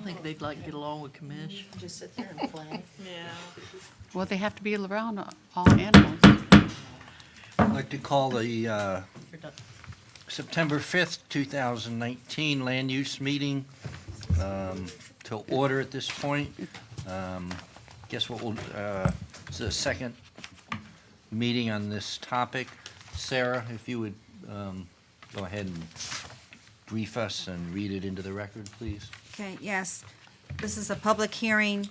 I think they'd like to get along with Commish. Just sit there and play. Yeah. Well, they have to be around all animals. I'd like to call the September 5th, 2019 Land Use Meeting to order at this point. Guess what we'll, it's the second meeting on this topic. Sarah, if you would go ahead and brief us and read it into the record, please. Okay, yes. This is a public hearing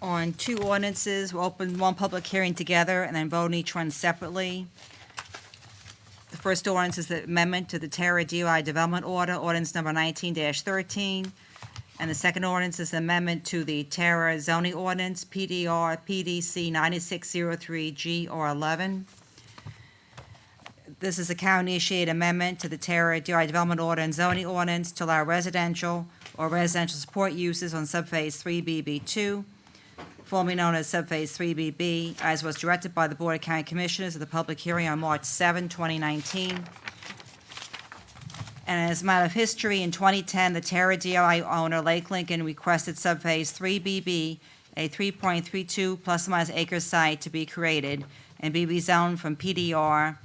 on two ordinances. We'll open one public hearing together and then vote on each one separately. The first ordinance is the amendment to the Terra DOI Development Order, ordinance number 19-13. And the second ordinance is the amendment to the Terra zoning ordinance, PDR PDC 9603GR11. This is a county-initiated amendment to the Terra DOI Development Order and zoning ordinance to allow residential or residential support uses on subphase 3BB2, formerly known as subphase 3BB, as was directed by the Board of County Commissioners at the public hearing on March 7, 2019. And as a matter of history, in 2010, the Terra DOI owner, Lake Lincoln, requested subphase 3BB, a 3.32 plus or minus acre site, to be created and be rezoned from PDR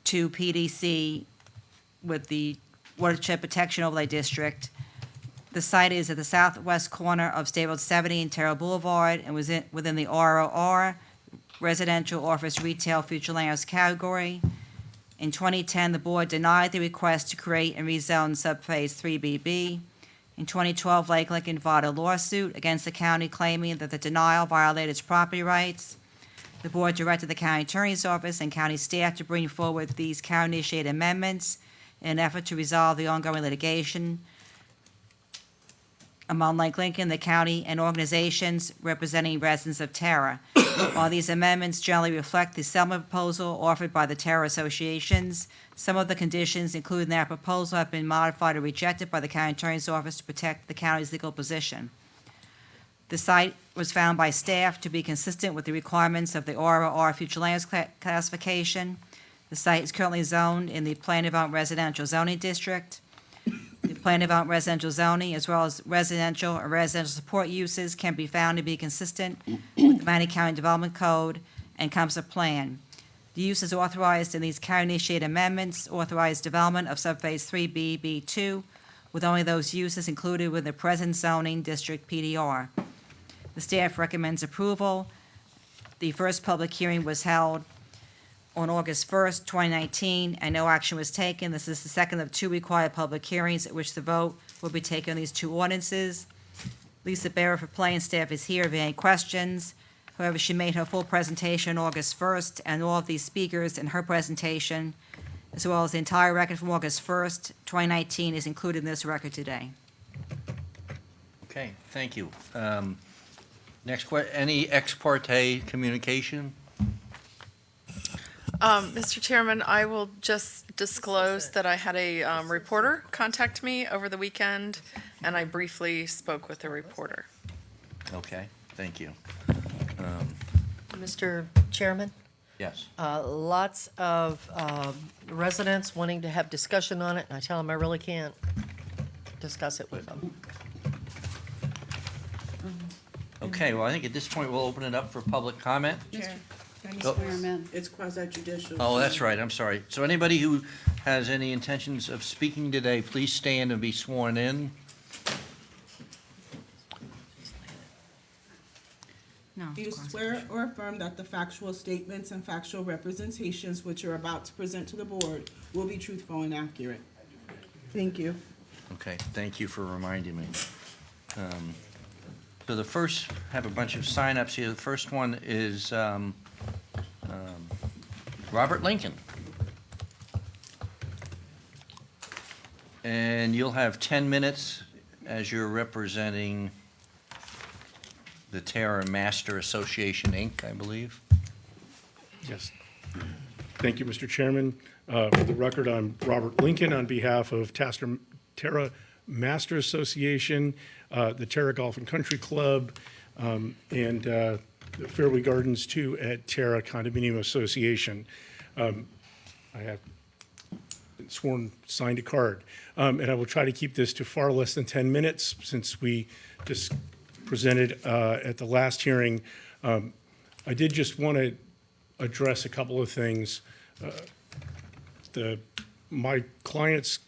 to PDC with the Watershed Protection Overlay District. The site is at the southwest corner of State Road 70 and Terra Boulevard and was within the ROR, Residential Office Retail Future Land Use category. In 2010, the board denied the request to create and rezone subphase 3BB. In 2012, Lake Lincoln filed a lawsuit against the county claiming that the denial violated its property rights. The board directed the county attorney's office and county staff to bring forward these county-initiated amendments in an effort to resolve the ongoing litigation among Lake Lincoln, the county, and organizations representing residents of Terra. While these amendments generally reflect the settlement proposal offered by the Terra associations, some of the conditions included in that proposal have been modified or rejected by the county attorney's office to protect the county's legal position. The site was found by staff to be consistent with the requirements of the ROR Future Lands classification. The site is currently zoned in the Plan Development Residential Zoning District. The Plan Development Residential Zoning, as well as residential or residential support uses, can be found to be consistent with the Miami County Development Code and comes a plan. The uses authorized in these county-initiated amendments authorize development of subphase 3BB2, with only those uses included within the present zoning district PDR. The staff recommends approval. The first public hearing was held on August 1st, 2019, and no action was taken. This is the second of two required public hearings at which the vote will be taken on these two ordinances. Lisa Barrett for Planning Staff is here if you have any questions. However, she made her full presentation on August 1st, and all of these speakers in her presentation, as well as the entire record from August 1st, 2019, is included in this record today. Okay, thank you. Next any ex parte communication? Mr. Chairman, I will just disclose that I had a reporter contact me over the weekend, and I briefly spoke with the reporter. Okay, thank you. Mr. Chairman, Yes. lots of residents wanting to have discussion on it, and I tell them I really can't discuss it with them. Okay, well, I think at this point, we'll open it up for public comment. Oh. Chairman. It's quasi judicial. Oh, that's right, I'm sorry. So anybody who has any intentions of speaking today, please stand and be sworn in. No. Do you swear or affirm that the factual statements and factual representations which you're about to present to the board will be truthful and accurate? Thank you. Okay, thank you for reminding me. So the first, have a bunch of sign-ups here. The first one is Robert Lincoln. And you'll have 10 minutes as you're representing the Terra Master Association, Inc., I believe. Yes. Thank you, Mr. Chairman. For the record, I'm Robert Lincoln on behalf of Terra Master Association, the Terra Golf and Country Club, and the Fairway Gardens 2 at Terra Condominium Association. I have been sworn, signed a card. And I will try to keep this to far less than 10 minutes since we just presented at the last hearing. I did just want to address a couple of things. My clients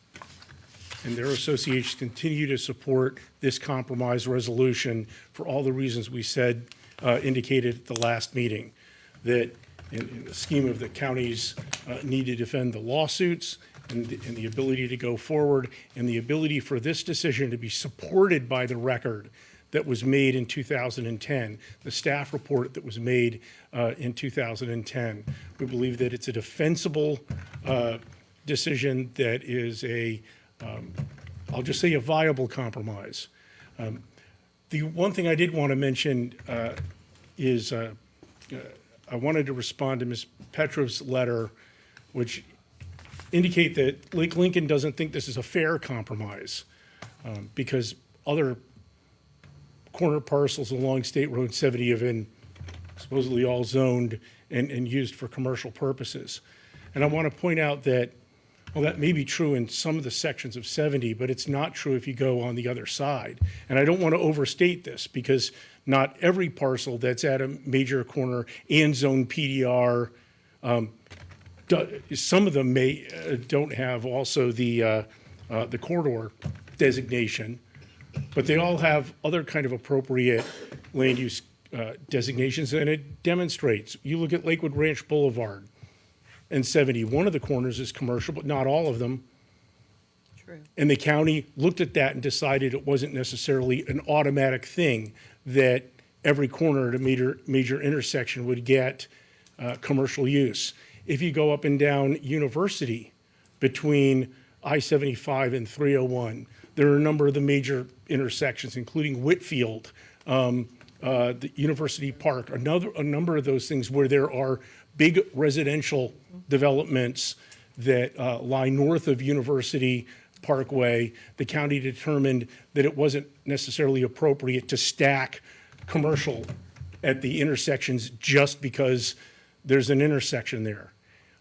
and their associations continue to support this compromise resolution for all the reasons we said, indicated at the last meeting, that in the scheme of the county's need to defend the lawsuits and the ability to go forward and the ability for this decision to be supported by the record that was made in 2010, the staff report that was made in 2010. We believe that it's a defensible decision that is I'll just say a viable compromise. The one thing I did want to mention is I wanted to respond to Ms. Petrov's letter, which indicate that Lake Lincoln doesn't think this is a fair compromise because other corner parcels along State Road 70 have been supposedly all zoned and used for commercial purposes. And I want to point out that, well, that may be true in some of the sections of 70, but it's not true if you go on the other side. And I don't want to overstate this because not every parcel that's at a major corner and zone PDR, some of them don't have also the corridor designation, but they all have other kind of appropriate land use designations, and it demonstrates. You look at Lakewood Ranch Boulevard and 70, one of the corners is commercial, but not all of them. True. And the county looked at that and decided it wasn't necessarily an automatic thing that every corner at a major intersection would get commercial use. If you go up and down University between I-75 and 301, there are a number of the major intersections, including Whitfield, the University Park, a number of those things where there are big residential developments that lie north of University Parkway. The county determined that it wasn't necessarily appropriate to stack commercial at the intersections just because there's an intersection there.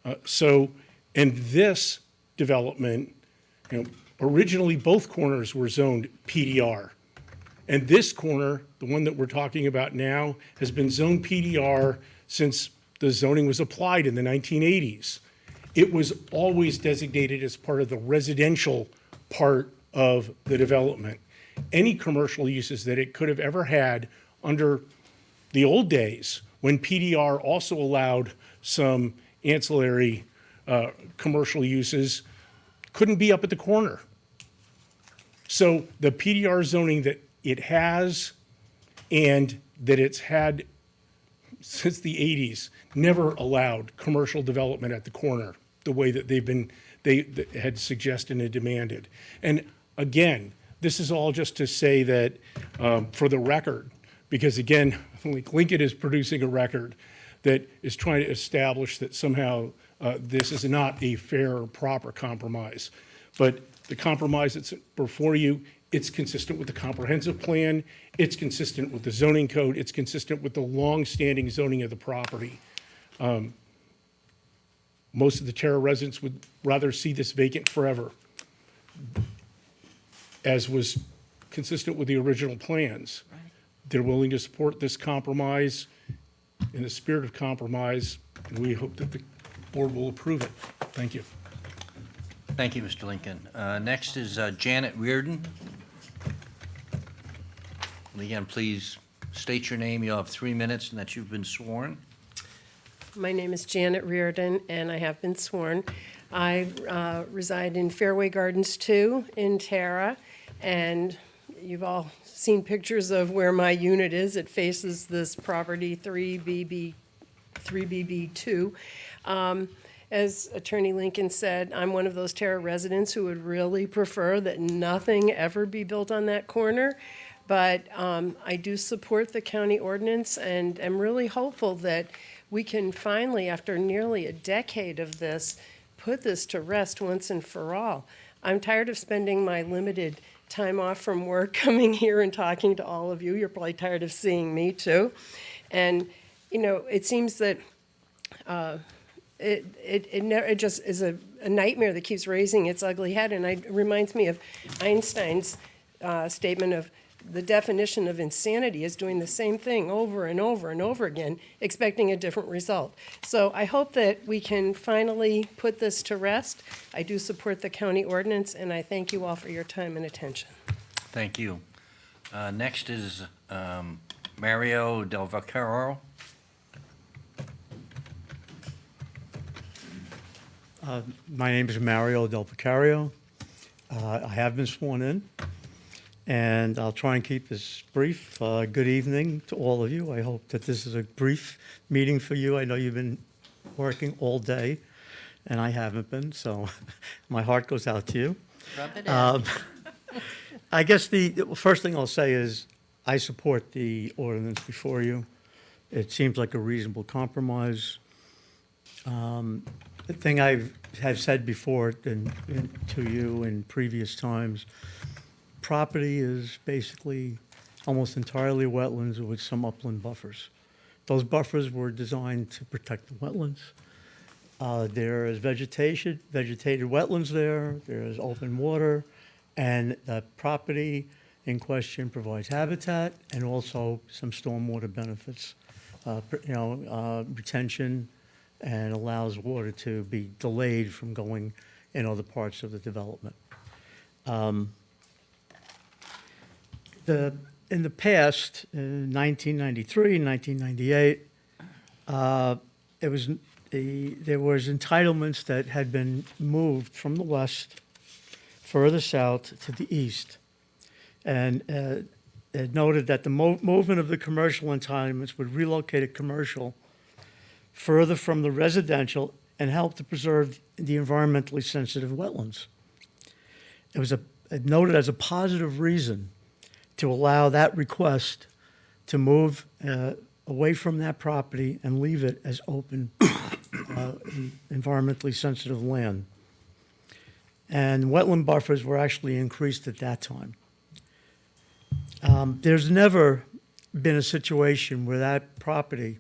And this development, originally both corners were zoned PDR. And this corner, the one that we're talking about now, has been zoned PDR since the zoning was applied in the 1980s. It was always designated as part of the residential part of the development. Any commercial uses that it could have ever had under the old days, when PDR also allowed some ancillary commercial uses, couldn't be up at the corner. So the PDR zoning that it has and that it's had since the 80s never allowed commercial development at the corner the way that they had suggested and demanded. And again, this is all just to say that for the record, because again, Lincoln is producing a record that is trying to establish that somehow this is not a fair or proper compromise. But the compromise that's before you, it's consistent with the comprehensive plan, it's consistent with the zoning code, it's consistent with the long-standing zoning of the property. Most of the Terra residents would rather see this vacant forever, as was consistent with the original plans. Right. They're willing to support this compromise in the spirit of compromise, and we hope that the board will approve it. Thank you. Thank you, Mr. Lincoln. Next is Janet Reardon. And again, please state your name. You'll have 3 minutes and that you've been sworn. My name is Janet Reardon, and I have been sworn. I reside in Fairway Gardens 2 in Tara, and you've all seen pictures of where my unit is. It faces this property 3BB2. As Attorney Lincoln said, I'm one of those Tara residents who would really prefer that nothing ever be built on that corner. But I do support the county ordinance and am really hopeful that we can finally, after nearly a decade of this, put this to rest once and for all. I'm tired of spending my limited time off from work coming here and talking to all of you. You're probably tired of seeing me too. And, it seems that it just is a nightmare that keeps raising its ugly head. And it reminds me of Einstein's statement of the definition of insanity is doing the same thing over and over and over again, expecting a different result. So I hope that we can finally put this to rest. I do support the county ordinance, and I thank you all for your time and attention. Thank you. Next is Mario Del Vaccaro. My name is Mario Del Vicario. I have been sworn in, and I'll try and keep this brief. Good evening to all of you. I hope that this is a brief meeting for you. I know you've been working all day, and I haven't been, so my heart goes out to you. Rub it in. I guess the first thing I'll say is I support the ordinance before you. It seems like a reasonable compromise. The thing I have said before to you in previous times, property is basically almost entirely wetlands with some upland buffers. Those buffers were designed to protect the wetlands. There is vegetated wetlands there, there is open water, and the property in question provides habitat and also some stormwater benefits, retention, and allows water to be delayed from going in other parts of the development. In the past, in 1993, 1998, there was entitlements that had been moved from the west further south to the east. And it noted that the movement of the commercial entitlements would relocate a commercial further from the residential and help to preserve the environmentally sensitive wetlands. It was noted as a positive reason to allow that request to move away from that property and leave it as open, environmentally sensitive land. And wetland buffers were actually increased at that time. There's never been a situation where that property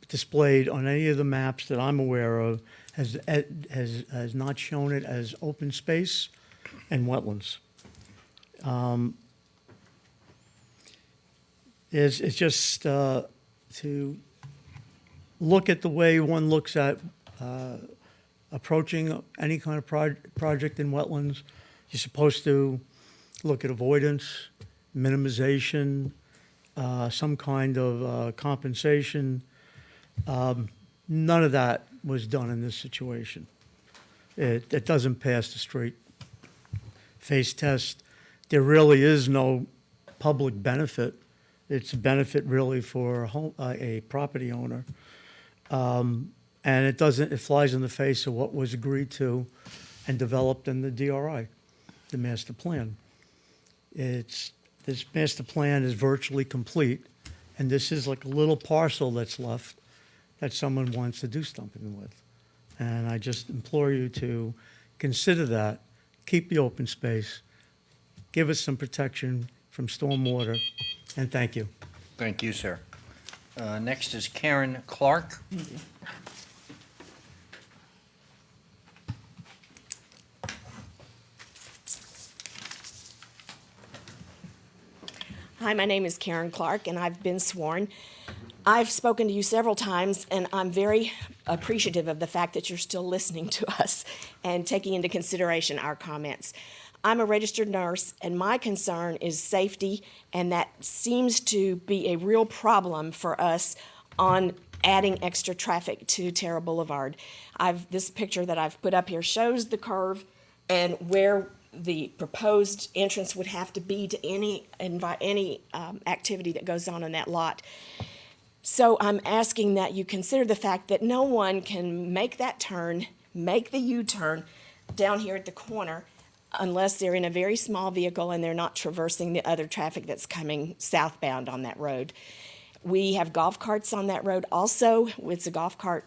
displayed on any of the maps that I'm aware of has not shown it as open space and wetlands. It's just to look at the way one looks at approaching any kind of project in wetlands. You're supposed to look at avoidance, minimization, some kind of compensation. None of that was done in this situation. It doesn't pass the straight face test. There really is no public benefit. It's a benefit really for a property owner. And it flies in the face of what was agreed to and developed in the DRI, the master plan. This master plan is virtually complete, and this is like a little parcel that's left that someone wants to do something with. And I just implore you to consider that, keep the open space, give us some protection from stormwater, and thank you. Thank you, sir. Next is Karen Clark. Hi, my name is Karen Clark, and I've been sworn. I've spoken to you several times, and I'm very appreciative of the fact that you're still listening to us and taking into consideration our comments. I'm a registered nurse, and my concern is safety, and that seems to be a real problem for us on adding extra traffic to Terra Boulevard. This picture that I've put up here shows the curve and where the proposed entrance would have to be to any activity that goes on in that lot. So I'm asking that you consider the fact that no one can make that turn, make the U-turn down here at the corner unless they're in a very small vehicle and they're not traversing the other traffic that's coming southbound on that road. We have golf carts on that road also. It's a golf cart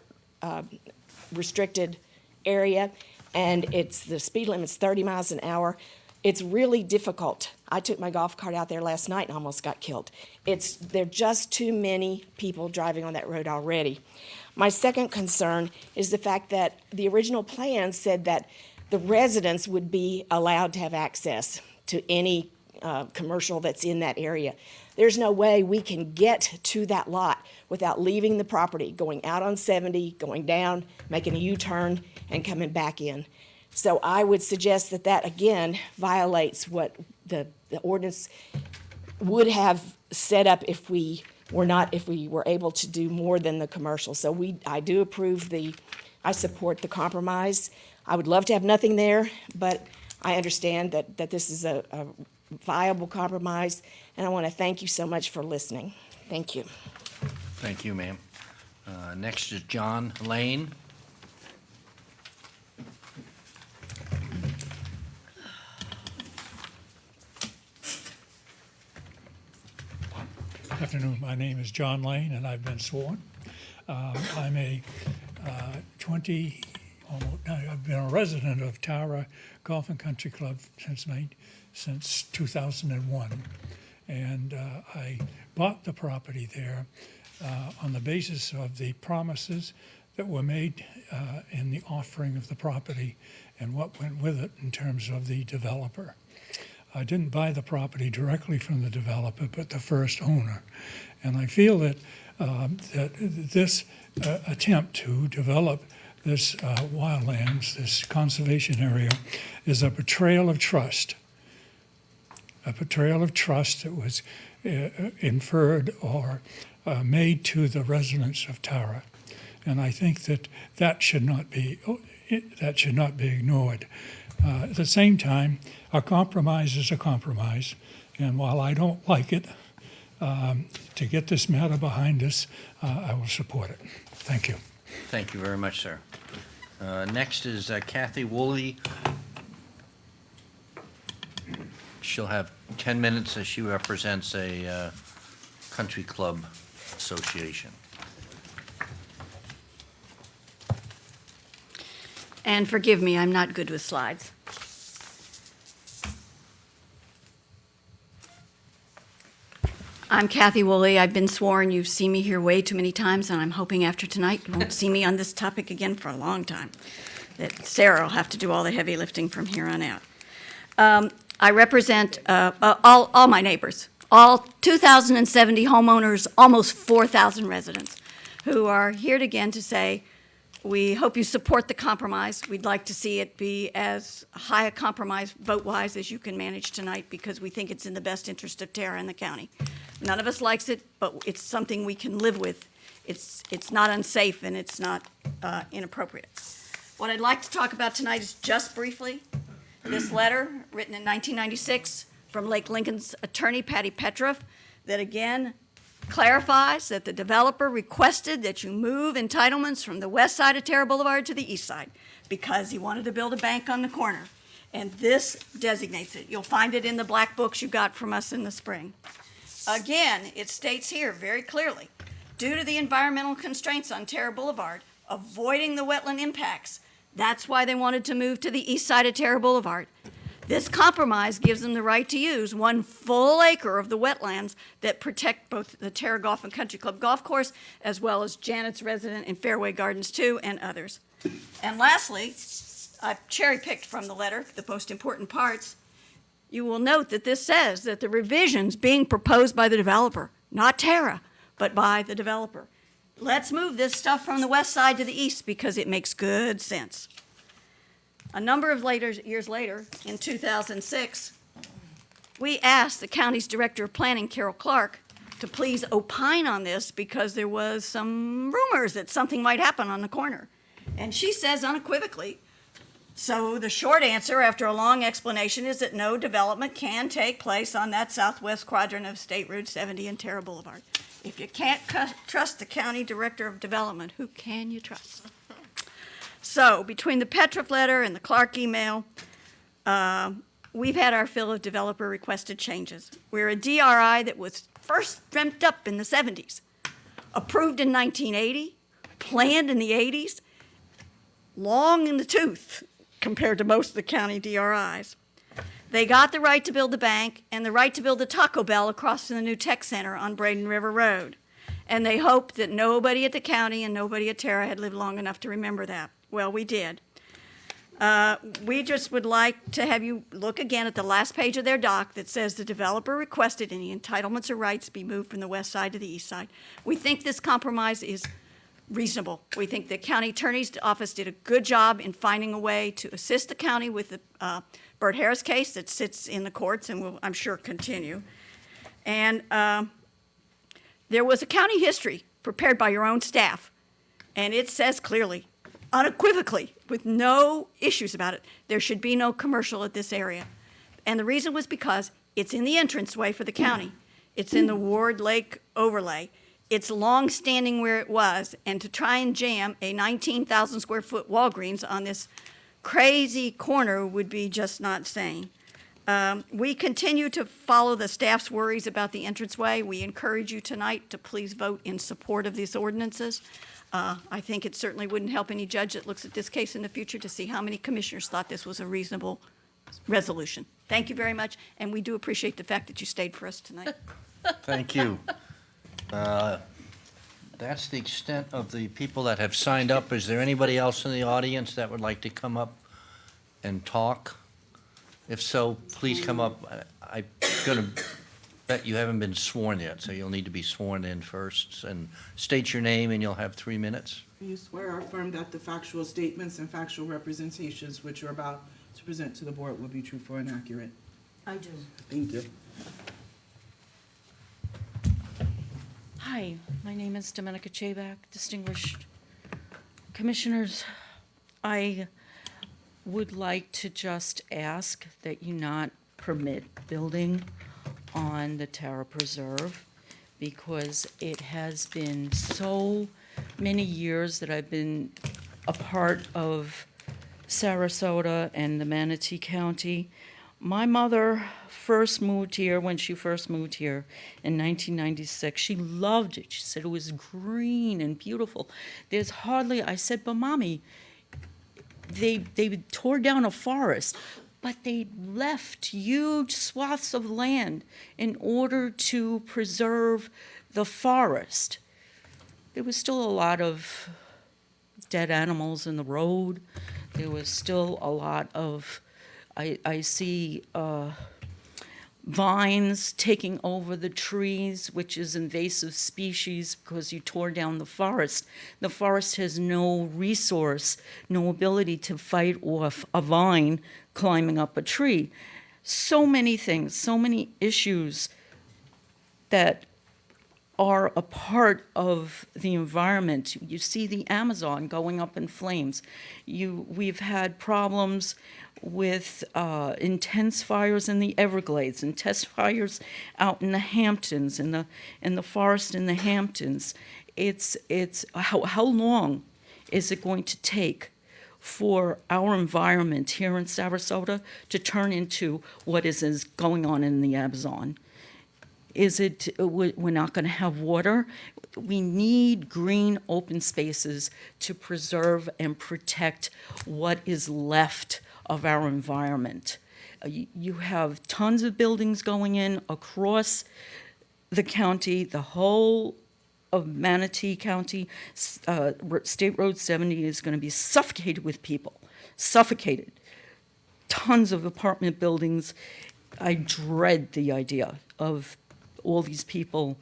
restricted area, and the speed limit's 30 miles an hour. It's really difficult. I took my golf cart out there last night and almost got killed. There are just too many people driving on that road already. My second concern is the fact that the original plan said that the residents would be allowed to have access to any commercial that's in that area. There's no way we can get to that lot without leaving the property, going out on 70, going down, making a U-turn, and coming back in. So I would suggest that that, again, violates what the ordinance would have set up if we were able to do more than the commercial. So I do approve I support the compromise. I would love to have nothing there, but I understand that this is a viable compromise, and I want to thank you so much for listening. Thank you. Thank you, ma'am. Next is John Lane. Good afternoon. My name is John Lane, and I've been sworn. I'm I've been a resident of Tara Golf and Country Club since 2001, and I bought the property there on the basis of the promises that were made in the offering of the property and what went with it in terms of the developer. I didn't buy the property directly from the developer, but the first owner. And I feel that that this attempt to develop this wildlands, this conservation area, is a betrayal of trust. A betrayal of trust that was inferred or made to the residents of Tara. And I think that should not be ignored. At the same time, a compromise is a compromise, and while I don't like it, to get this matter behind us, I will support it. Thank you. Thank you very much, sir. Next is Kathy Woolley. She'll have 10 minutes as she represents a country club association. And forgive me, I'm not good with slides. I'm Kathy Woolley. I've been sworn. You've seen me here way too many times, and I'm hoping after tonight you won't see me on this topic again for a long time. That Sarah will have to do all the heavy lifting from here on out. I represent all my neighbors, all 2,070 homeowners, almost 4,000 residents, who are here again to say, we hope you support the compromise. We'd like to see it be as high a compromise vote-wise as you can manage tonight, because we think it's in the best interest of Tara and the county. None of us likes it, but it's something we can live with. It's not unsafe, and it's not inappropriate. What I'd like to talk about tonight is just briefly this letter written in 1996 from Lake Lincoln's attorney, Patty Petroff, that again clarifies that the developer requested that you move entitlements from the west side of Tara Boulevard to the east side because he wanted to build a bank on the corner. And this designates it. You'll find it in the black books you got from us in the spring. Again, it states here very clearly, due to the environmental constraints on Tara Boulevard, avoiding the wetland impacts, that's why they wanted to move to the east side of Tara Boulevard. This compromise gives them the right to use 1 full acre of the wetlands that protect both the Tara Golf and Country Club golf course, as well as Janet's resident in Fairway Gardens 2 and others. And lastly, I've cherry-picked from the letter the most important parts. You will note that this says that the revisions being proposed by the developer, not Tara, but by the developer. Let's move this stuff from the west side to the east because it makes good sense. A number of years later, in 2006, we asked the county's Director of Planning, Carol Clark, to please opine on this because there was some rumors that something might happen on the corner. And she says unequivocally, so the short answer after a long explanation is that no development can take place on that southwest quadrant of State Route 70 and Tara Boulevard. If you can't trust the County Director of Development, who can you trust? So between the Petroff letter and the Clark email, we've had our fill of developer-requested changes. We're a DRI that was first dreamt up in the 70s, approved in 1980, planned in the 80s, long in the tooth compared to most of the county DRIs. They got the right to build the bank and the right to build the Taco Bell across from the new tech center on Braden River Road. And they hoped that nobody at the county and nobody at Terra had lived long enough to remember that. Well, we did. We just would like to have you look again at the last page of their doc that says the developer requested any entitlements or rights be moved from the west side to the east side. We think this compromise is reasonable. We think the county attorney's office did a good job in finding a way to assist the county with the Bert Harris case that sits in the courts and will, I'm sure, continue. And there was a county history prepared by your own staff, and it says clearly, unequivocally, with no issues about it, there should be no commercial at this area. And the reason was because it's in the entranceway for the county. It's in the Ward Lake overlay. It's long-standing where it was, and to try and jam a 19,000 square foot Walgreens on this crazy corner would be just not sane. We continue to follow the staff's worries about the entranceway. We encourage you tonight to please vote in support of these ordinances. I think it certainly wouldn't help any judge that looks at this case in the future to see how many commissioners thought this was a reasonable resolution. Thank you very much, and we do appreciate the fact that you stayed for us tonight. Thank you. That's the extent of the people that have signed up. Is there anybody else in the audience that would like to come up and talk? If so, please come up. I'm going to bet you haven't been sworn yet, so you'll need to be sworn in first. And state your name, and you'll have 3 minutes. Do you swear or affirm that the factual statements and factual representations which you're about to present to the board will be truthful and accurate? I do. Thank you. Hi, my name is Domenica Chabak, distinguished commissioners. I would like to just ask that you not permit building on the Tara Preserve because it has been so many years that I've been a part of Sarasota and the Manatee County. My mother first moved here, when she first moved here in 1996. She loved it. She said it was green and beautiful. There's hardly, I said, but Mommy, they tore down a forest, but they left huge swaths of land in order to preserve the forest. There was still a lot of dead animals in the road. There was still a lot of I see vines taking over the trees, which is invasive species because you tore down the forest. The forest has no resource, no ability to fight off a vine climbing up a tree. So many things, so many issues that are a part of the environment. You see the Amazon going up in flames. We've had problems with intense fires in the Everglades, intense fires out in the Hamptons, in the forest in the Hamptons. It's how long is it going to take for our environment here in Sarasota to turn into what is going on in the Amazon? Is it, we're not going to have water? We need green open spaces to preserve and protect what is left of our environment. You have tons of buildings going in across the county, the whole of Manatee County. State Road 70 is going to be suffocated with people, suffocated. Tons of apartment buildings. I dread the idea of all these people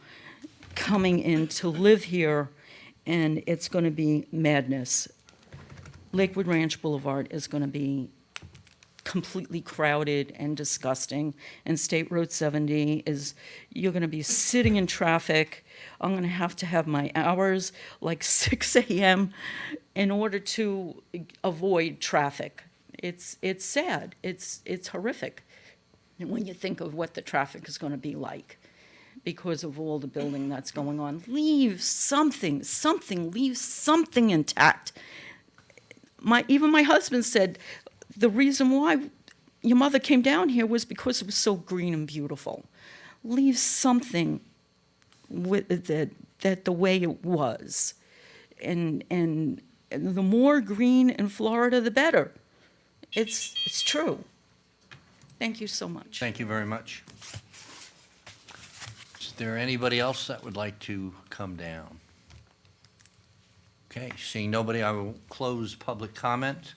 coming in to live here, and it's going to be madness. Lakewood Ranch Boulevard is going to be completely crowded and disgusting, and State Road 70 is, you're going to be sitting in traffic. I'm going to have my hours like 6 a.m. in order to avoid traffic. It's sad. It's horrific when you think of what the traffic is going to be like because of all the building that's going on. Leave something intact. Even my husband said, the reason why your mother came down here was because it was so green and beautiful. Leave something with that the way it was. And the more green in Florida, the better. It's true. Thank you so much. Thank you very much. Is there anybody else that would like to come down? Okay, seeing nobody, I will close public comment.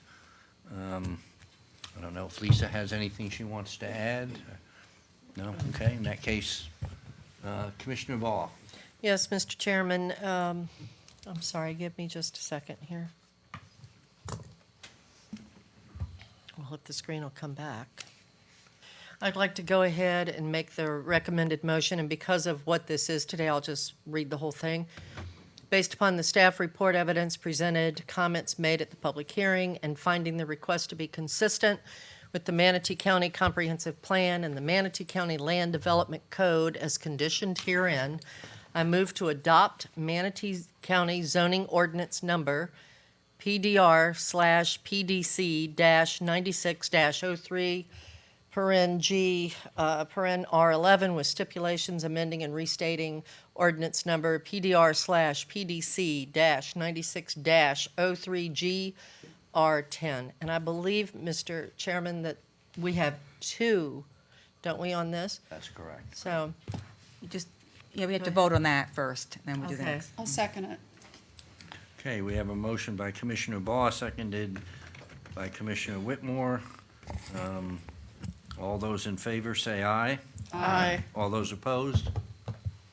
I don't know if Lisa has anything she wants to add. No? Okay, in that case, Commissioner Ball. Yes, Mr. Chairman, I'm sorry, give me just a second here. Well, if the screen will come back. I'd like to go ahead and make the recommended motion, and because of what this is today, I'll just read the whole thing. Based upon the staff report, evidence presented, comments made at the public hearing, and finding the request to be consistent with the Manatee County Comprehensive Plan and the Manatee County Land Development Code as conditioned herein, I move to adopt Manatee County Zoning Ordinance Number PDR/PDC-96-03 G, R11 with stipulations amending and restating ordinance number PDR/PDC-96-03G, R10. And I believe, Mr. Chairman, that we have two, don't we, on this? That's correct. So, Yeah, we have to vote on that first, and then we do the Okay. next. I'll second it. Okay, we have a motion by Commissioner Ball, seconded by Commissioner Whitmore. All those in favor say aye. Aye. All those opposed?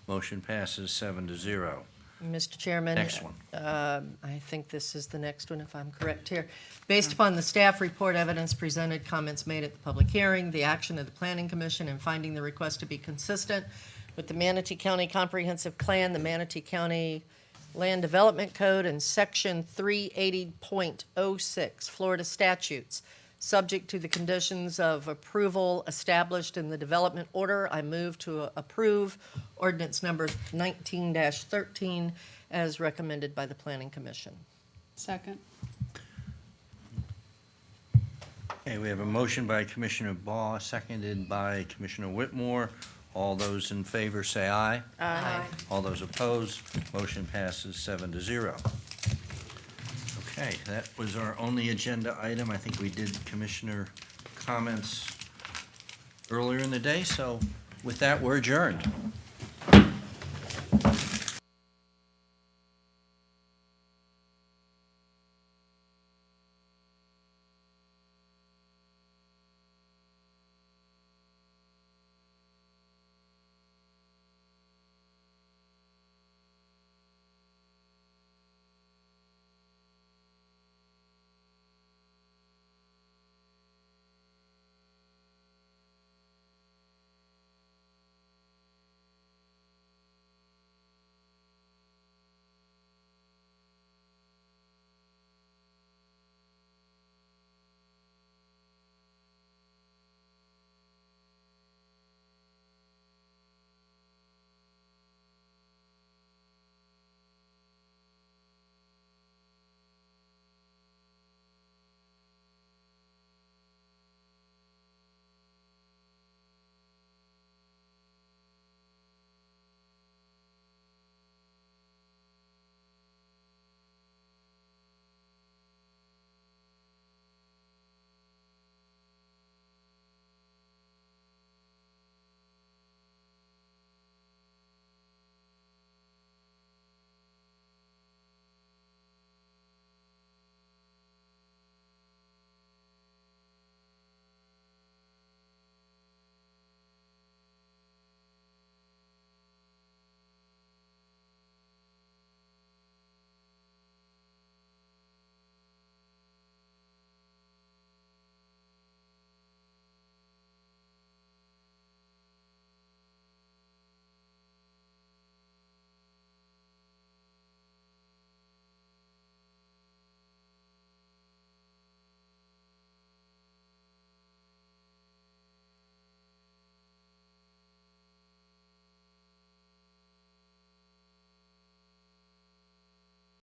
Motion passes 7-0. Mr. Chairman. Next one. I think this is the next one, if I'm correct here. Based upon the staff report, evidence presented, comments made at the public hearing, the action of the Planning Commission, and finding the request to be consistent with the Manatee County Comprehensive Plan, the Manatee County Land Development Code, and Section 380.06 Florida statutes, subject to the conditions of approval established in the development order, I move to approve ordinance number 19-13 as recommended by the Planning Commission. Second. Okay, we have a motion by Commissioner Ball, seconded by Commissioner Whitmore. All those in favor say aye. Aye. All those opposed, motion passes 7-0. Okay, that was our only agenda item. I think we did commissioner comments earlier in the day, so with that, we're adjourned.